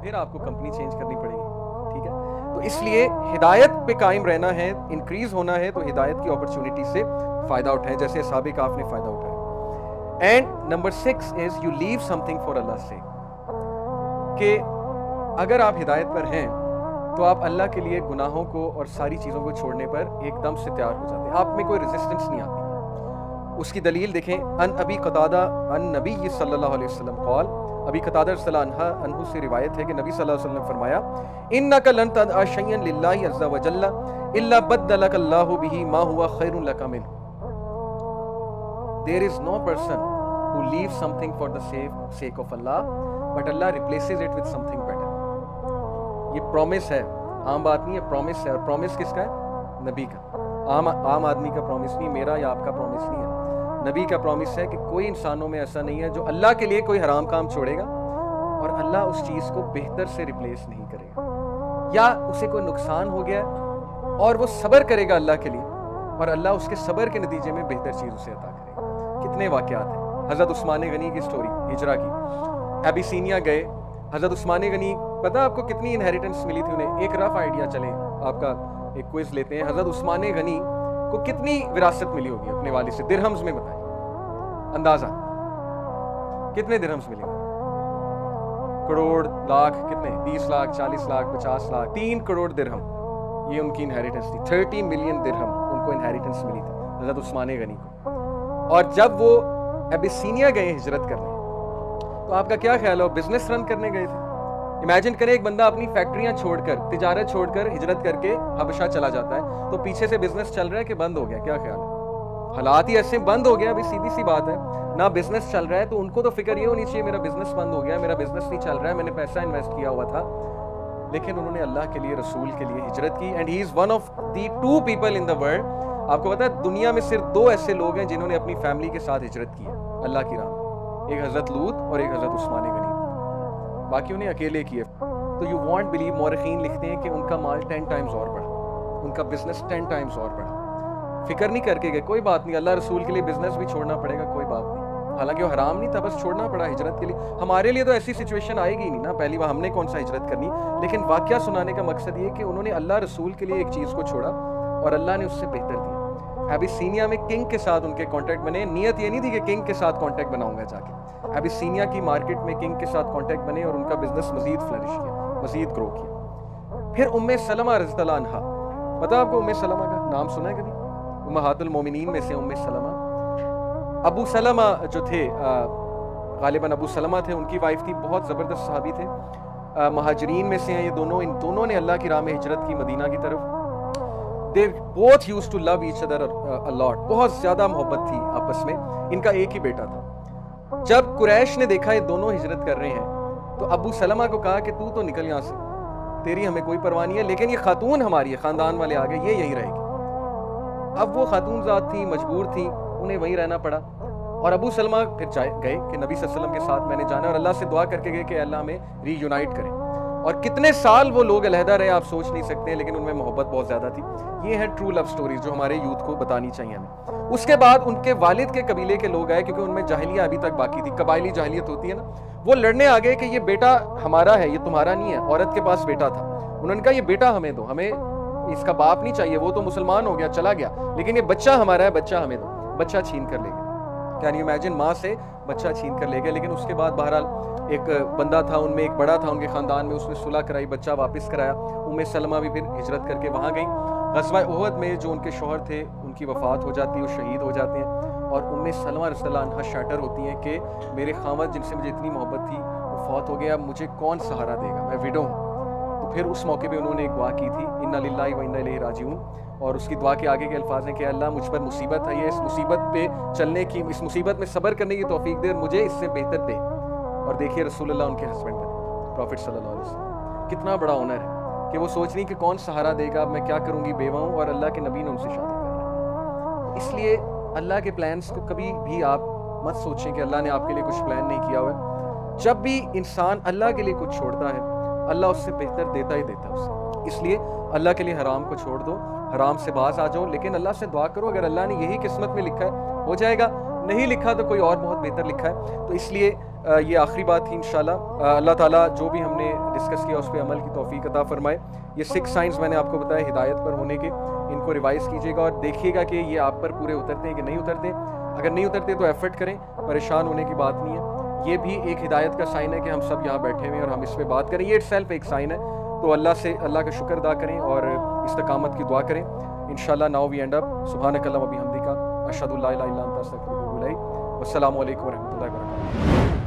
پھر آپ کو کمپنی چینج کرنی پڑے گی. ٹھیک ہے, تو اس لیے ہدایت پہ قائم رہنا ہے, انکریز ہونا ہے, تو ہدایت کی اپرچونٹی سے فائدہ اٹھائیں جیسے اصحاب کہف نے فائدہ اٹھایا. And number 6 is you leave something for اللہ سے, کہ اگر آپ ہدایت پر ہیں تو آپ اللہ کے لیے گناہوں کو اور ساری چیزوں کو چھوڑنے پر ایک دم سے تیار ہو جاتے ہیں, آپ میں کوئی ریزسٹنس نہیں آتی. اس کی دلیل دیکھیں, ان ابی قتادہ ان نبی صلی اللہ علیہ وسلم قال, ابی قتادہ رضی اللہ عنہ سے روایت ہے کہ نبی صلی اللہ علیہ وسلم نے فرمایا, انک لن تدع شیئا للہ عز وجل الا بدلک اللہ بہ ما هو خیر لک منہ. There is no person who leaves something for the sake of Allah, but Allah replaces it with something better. یہ پرومس ہے, عام بات نہیں ہے, پرومس ہے. اور پرومس کس کا ہے؟ نبی کا. عام آدمی کا پرومس نہیں, میرا یا آپ کا پرومس نہیں ہے. نبی کا پرومس ہے کہ کوئی انسانوں میں ایسا نہیں ہے جو اللہ کے لیے کوئی حرام کام چھوڑے گا اور اللہ اس چیز کو بہتر سے ریپلیس نہیں کرے گا, یا اسے کوئی نقصان ہو گیا اور وہ صبر کرے گا اللہ کے لیے اور اللہ اس کے صبر کے نتیجے میں بہتر چیز اسے عطا کرے گا. کتنے واقعات ہیں. حضرت عثمان غنی کی سٹوری, ہجرہ کی, ابیسینیا گئے. حضرت عثمان غنی, پتہ آپ کو کتنی انہیریٹنس ملی تھی انہیں؟ ایک رف آئیڈیا چلیں آپ کا ایک کوئز لیتے ہیں. حضرت عثمان غنی کو کتنی وراثت ملی ہوگی اپنے والد سے؟ درہمز میں بتائیں, اندازہ کتنے درہمز ملے گا؟ کروڑ, لاکھ, کتنے؟ 20 لاکھ, 40 لاکھ, 50 لاکھ, 3 کروڑ درہم یہ ان کی انہیریٹنس تھی. 30 ملین درہم ان کو انہیریٹنس ملی تھی حضرت عثمان غنی کو. اور جب وہ ابیسینیا گئے ہجرت کرنے, تو آپ کا کیا خیال ہے, وہ بزنس رن کرنے گئے تھے؟ امیجن کریں ایک بندہ اپنی فیکٹریاں چھوڑ کر, تجارت چھوڑ کر ہجرت کر کے حبشہ چلا جاتا ہے, تو پیچھے سے بزنس چل رہا ہے کہ بند ہو گیا؟ کیا خیال ہے؟ حالات ہی ایسے بند ہو گیا. ابھی سیدھی سی بات ہے, نہ بزنس چل رہا ہے, تو ان کو تو فکر یہ ہونی چاہیے میرا بزنس بند ہو گیا, میرا بزنس نہیں چل رہا ہے, میں نے پیسہ انویسٹ کیا ہوا تھا. لیکن انہوں نے اللہ کے لیے, رسول کے لیے ہجرت کی. And he is one of the 2 people in the world. آپ کو پتا ہے دنیا میں صرف 2 ایسے لوگ ہیں جنہوں نے اپنی فیملی کے ساتھ ہجرت کی ہے اللہ کی راہ میں, ایک حضرت لوط اور ایک حضرت عثمان غنی, باقی انہیں اکیلے کیے. تو یو وانٹ بلیو, مورخین لکھتے ہیں کہ ان کا مال 10 ٹائمز اور بڑھا, ان کا بزنس 10 ٹائمز اور بڑھا. فکر نہیں کر کے گئے, کوئی بات نہیں, اللہ رسول کے لیے بزنس بھی چھوڑنا پڑے گا, کوئی بات نہیں. حالانکہ وہ حرام نہیں تھا, بس چھوڑنا پڑا ہجرت کے لیے. ہمارے لیے تو ایسی سچویشن آئے گی نہیں نا, پہلی بار ہم نے کون سا ہجرت کرنی. لیکن واقعہ سنانے کا مقصد یہ کہ انہوں نے اللہ رسول کے لیے ایک چیز کو چھوڑا اور اللہ نے اس سے بہتر دیا. ابیسینیا میں کنگ کے ساتھ ان کے کانٹیکٹ بنے. نیت یہ نہیں تھی کہ کنگ کے ساتھ کانٹیکٹ بناؤں گا جا کے. ابیسینیا کی مارکیٹ میں کنگ کے ساتھ کانٹیکٹ بنے اور ان کا بزنس مزید فلرش کیا, مزید گرو کیا. پھر ام سلمہ رضی اللہ عنہا, پتہ آپ کو ام سلمہ کا نام سنا ہے کبھی؟ امہات المومنین میں سے ام سلمہ. ابو سلمہ جو تھے, غالباً ابو سلمہ تھے, ان کی وائف تھی, بہت زبردست صحابی تھے, مہاجرین میں سے ہیں یہ دونوں. ان دونوں نے اللہ کی راہ میں ہجرت کی مدینہ کی طرف. They both used to love each other a lot. بہت زیادہ محبت تھی آپس میں. ان کا ایک ہی بیٹا تھا. جب قریش نے دیکھا یہ دونوں ہجرت کر رہے ہیں, تو ابو سلمہ کو کہا کہ تو نکل یہاں سے, تیری ہمیں کوئی پرواہ نہیں ہے, لیکن یہ خاتون ہماری ہے, خاندان والے آگے, یہ یہیں رہے گی. اب وہ خاتون ذات تھی, مجبور تھی, انہیں وہیں رہنا پڑا. اور ابو سلمہ پھر گئے کہ نبی صلی اللہ علیہ وسلم کے ساتھ میں نے جانا ہے, اور اللہ سے دعا کر کے گئے کہ اللہ ہمیں ری یونائٹ کرے. اور کتنے سال وہ لوگ علیحدہ رہے آپ سوچ نہیں سکتے, لیکن ان میں محبت بہت زیادہ تھی. یہ ہے ٹرو لو سٹوریز جو ہمارے یوتھ کو بتانی چاہیے ہمیں. اس کے بعد ان کے والد کے قبیلے کے لوگ آئے, کیونکہ ان میں جاہلیہ ابھی تک باقی تھی, قبائلی جاہلیت ہوتی ہے نا. وہ لڑنے آ گئے کہ یہ بیٹا ہمارا ہے, یہ تمہارا نہیں ہے. عورت کے پاس بیٹا تھا, انہوں نے کہا یہ بیٹا ہمیں دو, ہمیں اس کا باپ نہیں چاہیے, وہ تو مسلمان ہو گیا چلا گیا, لیکن یہ بچہ ہمارا ہے, بچہ ہمیں دو. بچہ چھین کر لے گئے. کین یو امیجن, ماں سے بچہ چھین کر لے گئے. لیکن اس کے بعد بہرحال ایک بندہ تھا ان میں, ایک بڑا تھا ان کے خاندان میں, اس نے صلح کرائی, بچہ واپس کرایا. ام سلمہ بھی پھر ہجرت کر کے وہاں گئیں. غزوہ احد میں جو ان کے شوہر تھے ان کی وفات ہو جاتی ہے, وہ شہید ہو جاتے ہیں. اور ام سلمہ رضی اللہ عنہا شیٹر ہوتی ہیں کہ میرے خاوند جن سے مجھے اتنی محبت تھی وہ فوت ہو گیا, مجھے کون سہارا دے گا, میں ویڈو ہوں. تو پھر اس موقع پہ انہوں نے ایک دعا کی تھی, انا للہ و انا الیہ راجعون. اور اس کی دعا کے آگے کے الفاظ ہیں کہ اللہ مجھ پر مصیبت ہے, یہ اس مصیبت پہ چلنے کی, اس مصیبت میں صبر کرنے کی توفیق دے, اور مجھے اس سے بہتر دے. اور دیکھیے رسول اللہ ان کے ہسبینڈ بنے, پروفٹ صلی اللہ علیہ وسلم. کتنا بڑا آنر ہے کہ وہ سوچ رہی کہ کون سہارا دے گا, اب میں کیا کروں گی, بیوہ ہوں, اور اللہ کے نبی نے ان سے شادی کر رہا ہے. اس لیے اللہ کے پلانس کو کبھی بھی آپ مت سوچیں کہ اللہ نے آپ کے لیے کچھ پلان نہیں کیا ہوا ہے. جب بھی انسان اللہ کے لیے کچھ چھوڑتا ہے, اللہ اس سے بہتر دیتا ہی دیتا ہے اسے. اس لیے اللہ کے لیے حرام کو چھوڑ دو, حرام سے باز آ جاؤ, لیکن اللہ سے دعا کرو, اگر اللہ نے یہی قسمت میں لکھا ہے ہو جائے گا, نہیں لکھا تو کوئی اور بہت بہتر لکھا ہے. تو اس لیے یہ آخری بات تھی انشاءاللہ. اللہ تعالیٰ جو بھی ہم نے ڈسکس کیا اس پہ عمل کی توفیق عطا فرمائے. یہ 6 سائنز میں نے آپ کو بتایا ہدایت پر ہونے کے, ان کو ریوائز کیجیے گا اور دیکھیے گا کہ یہ آپ پر پورے اترتے ہیں کہ نہیں اترتے. اگر نہیں اترتے تو ایفرٹ کریں, پریشان ہونے کی بات نہیں ہے. یہ بھی ایک ہدایت کا سائن ہے کہ ہم سب یہاں بیٹھے ہوئے ہیں اور ہم اس پہ بات کریں, یہ اٹ سیلف ایک سائن ہے. تو اللہ کا شکر ادا کریں اور استقامت کی دعا کریں. انشاءاللہ ناؤ وی اینڈ اپ. سبحانک اللہم و بحمدک اشہد ان لا الہ الا انت استغفرک و اتوب الیک. والسلام علیکم ورحمۃ اللہ وبرکاتہ.